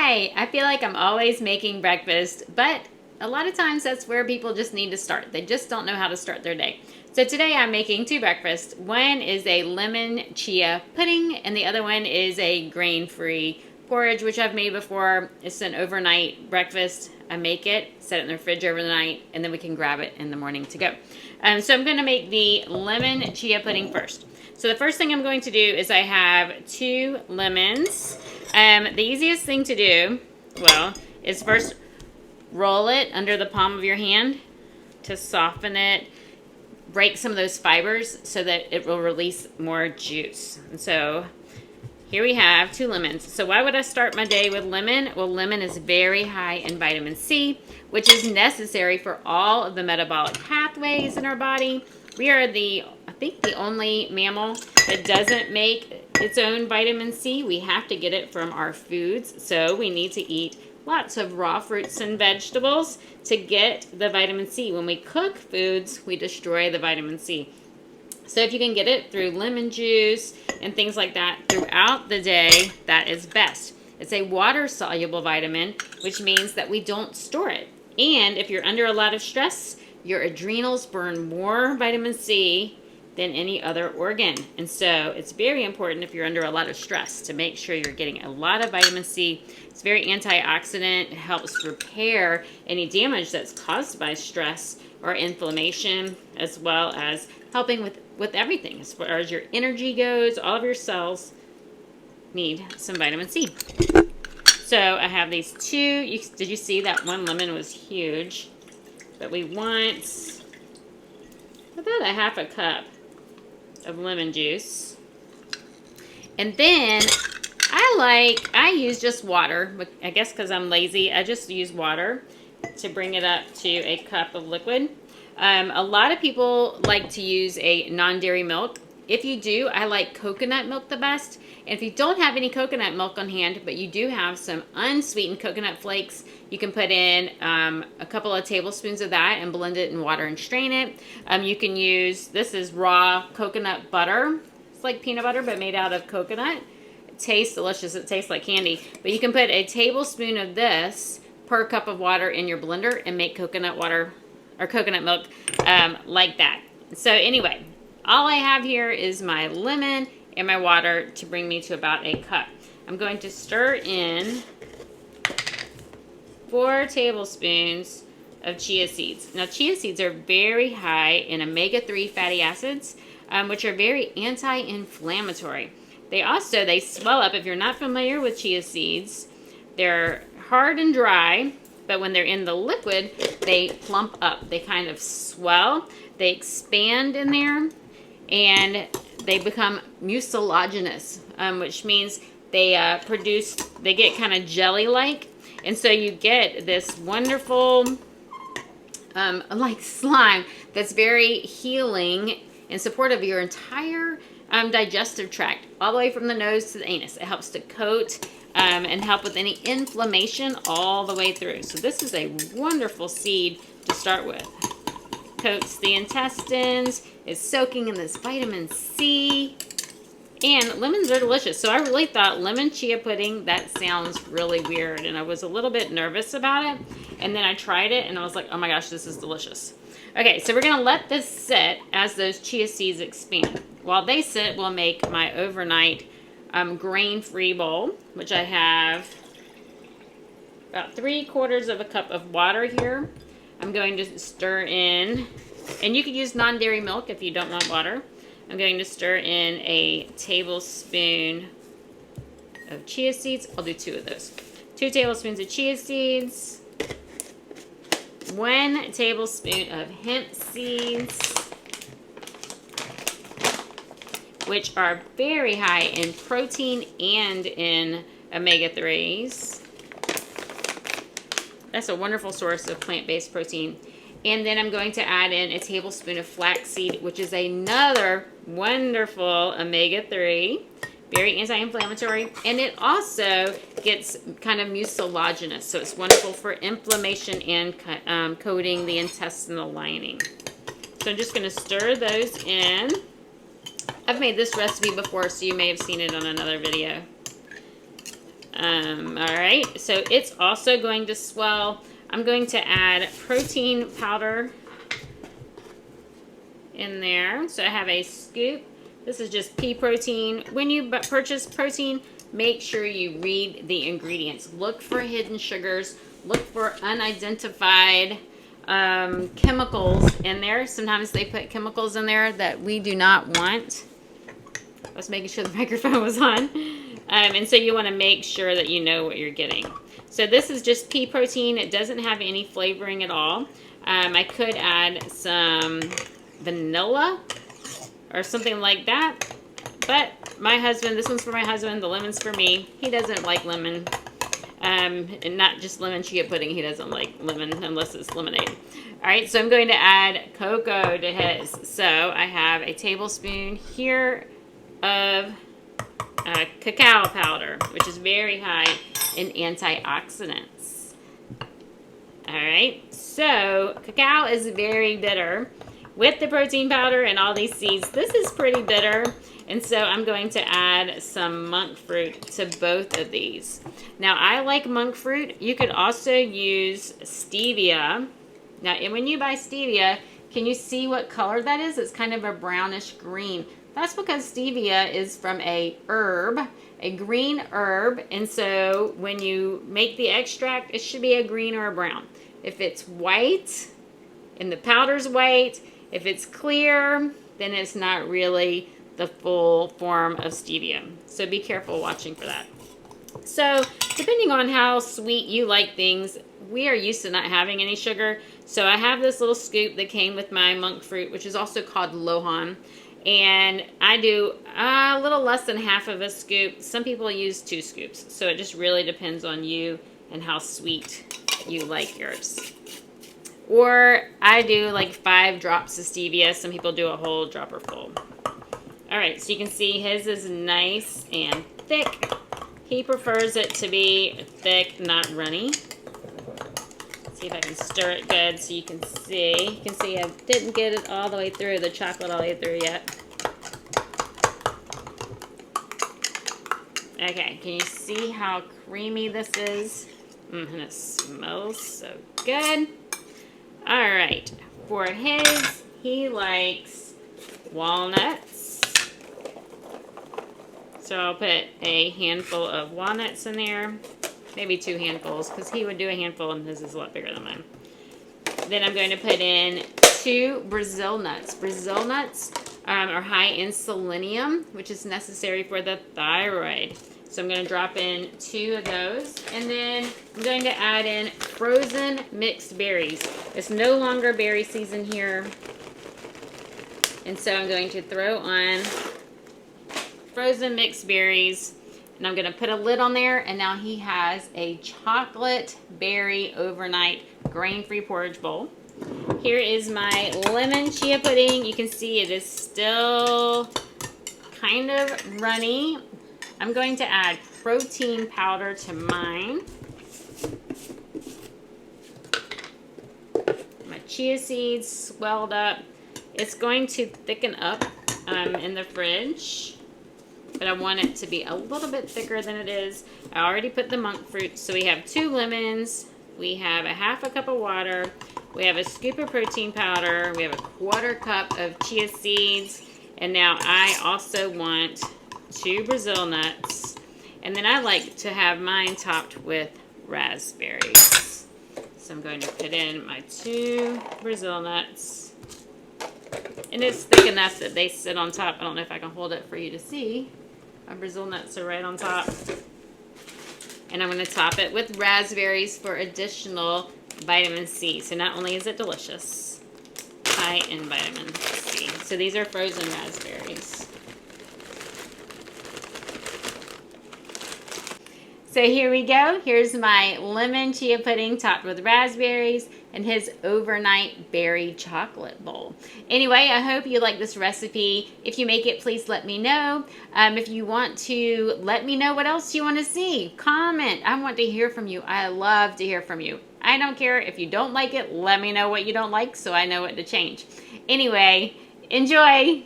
Hi! I feel like I'm always making breakfast, but a lot of times that's where people just need to start. They just don't know how to start their day. So today I'm making two breakfasts. One is a lemon chia pudding, and the other one is a grain-free porridge, which I've made before. It's an overnight breakfast. I make it, set it in the fridge overnight, and then we can grab it in the morning to go. So I'm going to make the lemon chia pudding first. So the first thing I'm going to do is I have 2 lemons. The easiest thing to do, well, is first roll it under the palm of your hand to soften it, break some of those fibers so that it will release more juice. And so here we have 2 lemons. So why would I start my day with lemon? Well, lemon is very high in vitamin C, which is necessary for all of the metabolic pathways in our body. We are I think the only mammal that doesn't make its own vitamin C. We have to get it from our foods. So we need to eat lots of raw fruits and vegetables to get the vitamin C. When we cook foods, we destroy the vitamin C. So if you can get it through lemon juice and things like that throughout the day, that is best. It's a water-soluble vitamin, which means that we don't store it. And if you're under a lot of stress, your adrenals burn more vitamin C than any other organ. And so it's very important if you're under a lot of stress to make sure you're getting a lot of vitamin C. It's very antioxidant. It helps repair any damage that's caused by stress or inflammation, as well as helping with everything. As far as your energy goes, all of your cells need some vitamin C. So I have these 2. Did you see that one lemon was huge? But we want about a half a cup of lemon juice. And then I use just water. I guess because I'm lazy, I just use water to bring it up to a cup of liquid. A lot of people like to use a non-dairy milk. If you do, I like coconut milk the best. And if you don't have any coconut milk on hand, but you do have some unsweetened coconut flakes, you can put in a couple of tablespoons of that and blend it in water and strain it. You can use, this is raw coconut butter. It's like peanut butter, but made out of coconut. It tastes delicious. It tastes like candy. But you can put a tablespoon of this per cup of water in your blender and make coconut water or coconut milk like that. So anyway, all I have here is my lemon and my water to bring me to about a cup. I'm going to stir in 4 tablespoons of chia seeds. Now, chia seeds are very high in omega-3 fatty acids, which are very anti-inflammatory. They swell up. If you're not familiar with chia seeds, they're hard and dry, but when they're in the liquid, they plump up. They kind of swell. They expand in there, and they become mucilaginous, which means they get kind of jelly-like. And so you get this wonderful, like slime that's very healing and supportive of your entire digestive tract, all the way from the nose to the anus. It helps to coat and help with any inflammation all the way through. So this is a wonderful seed to start with. Coats the intestines. It's soaking in this vitamin C. And lemons are delicious. So I really thought lemon chia pudding, that sounds really weird. And I was a little bit nervous about it. And then I tried it and I was like, oh my gosh, this is delicious. Okay, so we're going to let this sit as those chia seeds expand. While they sit, we'll make my overnight grain-free bowl, which I have about 3/4 of a cup of water here. I'm going to stir in, and you could use non-dairy milk if you don't want water. I'm going to stir in a tablespoon of chia seeds. I'll do 2 of those. 2 tablespoons of chia seeds. 1 tablespoon of hemp seeds, which are very high in protein and in omega-3s. That's a wonderful source of plant-based protein. And then I'm going to add in a tablespoon of flaxseed, which is another wonderful omega-3, very anti-inflammatory. And it also gets kind of mucilaginous, so it's wonderful for inflammation and coating the intestinal lining. So I'm just going to stir those in. I've made this recipe before, so you may have seen it on another video. All right, so it's also going to swell. I'm going to add protein powder in there. So I have a scoop. This is just pea protein. When you purchase protein, make sure you read the ingredients. Look for hidden sugars. Look for unidentified chemicals in there. Sometimes they put chemicals in there that we do not want. I was making sure the microphone was on. And so you want to make sure that you know what you're getting. So this is just pea protein. It doesn't have any flavoring at all. I could add some vanilla or something like that. But my husband, this one's for my husband, the lemon's for me. He doesn't like lemon. And not just lemon chia pudding. He doesn't like lemon unless it's lemonade. All right, so I'm going to add cocoa to his. So I have a tablespoon here of cacao powder, which is very high in antioxidants. All right, so cacao is very bitter. With the protein powder and all these seeds, this is pretty bitter. And so I'm going to add some monk fruit to both of these. Now, I like monk fruit. You could also use stevia. Now, and when you buy stevia, can you see what color that is? It's kind of a brownish green. That's because stevia is from a herb, a green herb. And so when you make the extract, it should be a green or a brown. If it's white and the powder's white, if it's clear, then it's not really the full form of stevia. So be careful watching for that. So depending on how sweet you like things, we are used to not having any sugar. So I have this little scoop that came with my monk fruit, which is also called lohan. And I do a little less than half of a scoop. Some people use 2 scoops. So it just really depends on you and how sweet you like yours. Or I do like 5 drops of stevia. Some people do a whole dropper full. All right, so you can see his is nice and thick. He prefers it to be thick, not runny. Let's see if I can stir it good so you can see. You can see I didn't get it all the way through, the chocolate all the way through yet. Okay, can you see how creamy this is? And it smells so good. All right, for his, he likes walnuts. So I'll put a handful of walnuts in there, maybe 2 handfuls, because he would do a handful and his is a lot bigger than mine. Then I'm going to put in 2 Brazil nuts. Brazil nuts are high in selenium, which is necessary for the thyroid. So I'm going to drop in 2 of those. And then I'm going to add in frozen mixed berries. It's no longer berry season here. And so I'm going to throw on frozen mixed berries. And I'm going to put a lid on there. And now he has a chocolate berry overnight grain-free porridge bowl. Here is my lemon chia pudding. You can see it is still kind of runny. I'm going to add protein powder to mine. My chia seeds swelled up. It's going to thicken up in the fridge, but I want it to be a little bit thicker than it is. I already put the monk fruit, so we have 2 lemons. We have a 1/2 cup of water. We have a scoop of protein powder. We have a 1/4 cup of chia seeds. And now I also want 2 Brazil nuts. And then I like to have mine topped with raspberries. So I'm going to put in my 2 Brazil nuts. And it's thick enough that they sit on top. I don't know if I can hold it for you to see. My Brazil nuts are right on top. And I'm going to top it with raspberries for additional vitamin C. So not only is it delicious, high in vitamin C. So these are frozen raspberries. So here we go. Here's my lemon chia pudding topped with raspberries and his overnight berry chocolate bowl. Anyway, I hope you like this recipe. If you make it, please let me know. If you want to let me know what else you want to see, comment. I want to hear from you. I love to hear from you. I don't care if you don't like it. Let me know what you don't like so I know what to change. Anyway, enjoy.